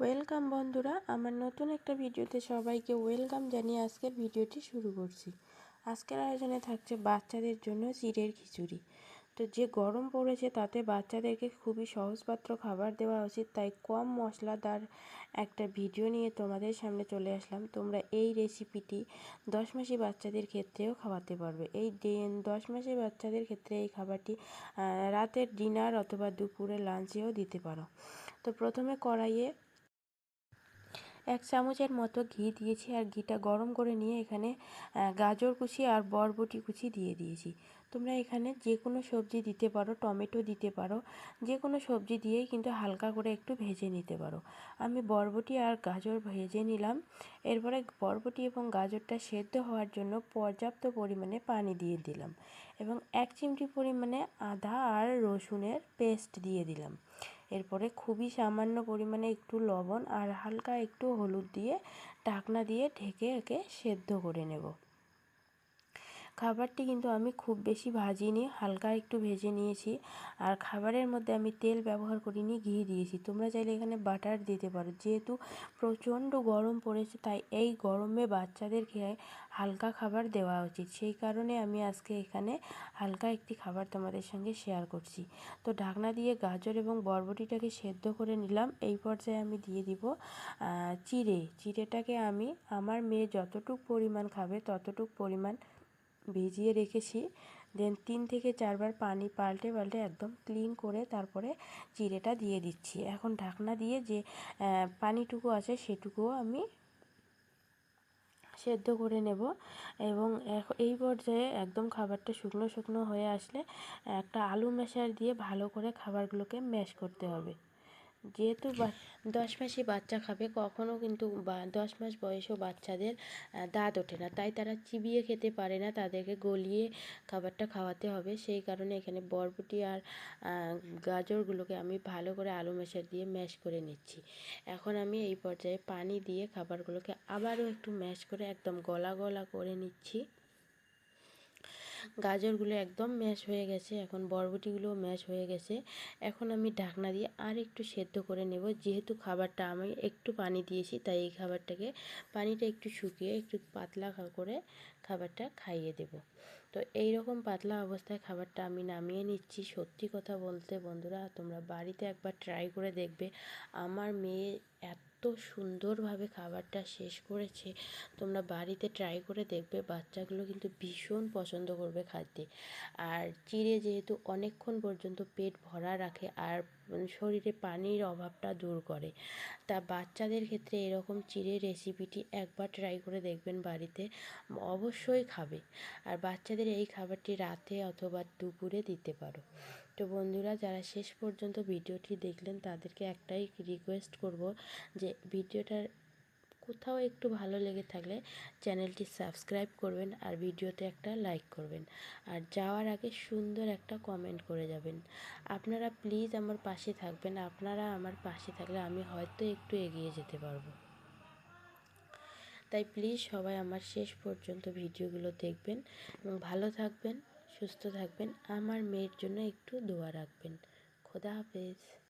Welcome বন্ধুরা, আমার নতুন একটা ভিডিওতে সবাইকে ওয়েলকাম জানিয়ে আজকের ভিডিওটি শুরু করছি। আজকের আয়োজনে থাকছে বাচ্চাদের জন্য চিড়ের খিচুড়ি। তো যে গরম পড়েছে তাতে বাচ্চাদেরকে খুবই সহজপাত্র খাবার দেওয়া উচিত, তাই কম মশলাদার একটা ভিডিও নিয়ে তোমাদের সামনে চলে আসলাম। তোমরা এই রেসিপিটি 10 মাসি বাচ্চাদের ক্ষেত্রেও খাওয়াতে পারবে। এই 10 মাসি বাচ্চাদের ক্ষেত্রে এই খাবারটি রাতের ডিনার অথবা দুপুরে লাঞ্চেও দিতে পারো। তো প্রথমে কড়াইয়ে 1 চামচের মতো ঘি দিয়েছি, আর ঘিটা গরম করে নিয়ে এখানে গাজর কুচি আর বরবটি কুচি দিয়ে দিয়েছি। তোমরা এখানে যে কোনো সবজি দিতে পারো, টমেটো দিতে পারো, যে কোনো সবজি দিয়েই কিন্তু হালকা করে একটু ভেজে নিতে পারো। আমি বরবটি আর গাজর ভেজে নিলাম। এরপরে বরবটি এবং গাজরটা সেদ্ধ হওয়ার জন্য পর্যাপ্ত পরিমাণে পানি দিয়ে দিলাম এবং 1 চিমটি পরিমাণে আদা আর রসুনের পেস্ট দিয়ে দিলাম। এরপরে খুবই সামান্য পরিমাণে একটু লবণ আর হালকা একটু হলুদ দিয়ে ঢাকনা দিয়ে ঢেকে একে সেদ্ধ করে নেব। খাবারটি কিন্তু আমি খুব বেশি ভাজিনি, হালকা একটু ভেজে নিয়েছি। আর খাবারের মধ্যে আমি তেল ব্যবহার করিনি, ঘি দিয়েছি। তোমরা চাইলে এখানে বাটার দিতে পারো। যেহেতু প্রচণ্ড গরম পড়েছে, তাই এই গরমে বাচ্চাদেরকে হালকা খাবার দেওয়া উচিত। সেই কারণে আমি আজকে এখানে হালকা একটি খাবার তোমাদের সঙ্গে শেয়ার করছি। তো ঢাকনা দিয়ে গাজর এবং বরবটিটাকে সেদ্ধ করে নিলাম। এই পর্যায়ে আমি দিয়ে দিব চিড়েটাকে আমি আমার মেয়ে যতটুক পরিমাণ খাবে ততটুক পরিমাণ ভিজিয়ে রেখেছি। দেন 3 থেকে 4 বার পানি পাল্টে পাল্টে একদম ক্লিন করে তারপরে চিড়েটা দিয়ে দিচ্ছি। এখন ঢাকনা দিয়ে যে পানিটুকু আছে সেটুকুও আমি সেদ্ধ করে নেব এবং এই পর্যায়ে একদম খাবারটা শুকনো শুকনো হয়ে আসলে একটা আলু ম্যাশার দিয়ে ভালো করে খাবারগুলোকে ম্যাশ করতে হবে। যেহেতু 10 মাসি বাচ্চা খাবে, কখনও কিন্তু 10 মাস বয়সেও বাচ্চাদের দাঁত ওঠে না, তাই তারা চিবিয়ে খেতে পারে না, তাদেরকে গলিয়ে খাবারটা খাওয়াতে হবে। সেই কারণে এখানে বরবটি আর গাজরগুলোকে আমি ভালো করে আলু ম্যাশার দিয়ে ম্যাশ করে নিচ্ছি। এখন আমি এই পর্যায়ে পানি দিয়ে খাবারগুলোকে আবারও একটু ম্যাশ করে একদম গলা গলা করে নিচ্ছি। গাজরগুলো একদম ম্যাশ হয়ে গেছে, এখন বরবটিগুলোও ম্যাশ হয়ে গেছে। এখন আমি ঢাকনা দিয়ে আর একটু সেদ্ধ করে নেব। যেহেতু খাবারটা আমি একটু পানি দিয়েছি, তাই এই পানিটা একটু শুকিয়ে একটু পাতলা করে খাবারটা খাইয়ে দেব। তো এই রকম পাতলা অবস্থায় খাবারটা আমি নামিয়ে নিচ্ছি। সত্যি কথা বলতে বন্ধুরা, তোমরা বাড়িতে একবার ট্রাই করে দেখবে। আমার মেয়ে এত সুন্দরভাবে খাবারটা শেষ করেছে, তোমরা বাড়িতে ট্রাই করে দেখবে। বাচ্চাগুলো কিন্তু ভীষণ পছন্দ করবে খাদ্যে। আর চিড়ে যেহেতু অনেকক্ষণ পর্যন্ত পেট ভরা রাখে আর শরীরে পানির অভাবটা দূর করে, তা বাচ্চাদের ক্ষেত্রে এরকম চিড়ে রেসিপিটি একবার ট্রাই করে দেখবেন, বাড়িতে অবশ্যই খাবে। আর বাচ্চাদের এই খাবারটি রাতে অথবা দুপুরে দিতে পারো। তো বন্ধুরা, যারা শেষ পর্যন্ত ভিডিওটি দেখলেন তাদেরকে একটাই রিকোয়েস্ট করব যে ভিডিওটার কোথাও একটু ভালো লেগে থাকলে চ্যানেলটি সাবস্ক্রাইব করবেন আর ভিডিওতে একটা লাইক করবেন, আর যাওয়ার আগে সুন্দর একটা কমেন্ট করে যাবেন। আপনারা প্লিজ আমার পাশে থাকবেন। আপনারা আমার পাশে থাকলে আমি হয়তো একটু এগিয়ে যেতে পারবো। তাই প্লিজ সবাই আমার শেষ পর্যন্ত ভিডিওগুলো দেখবেন এবং ভালো থাকবেন, সুস্থ থাকবেন। আমার মেয়ের জন্য একটু দোয়া রাখবেন। খোদা হাফেজ।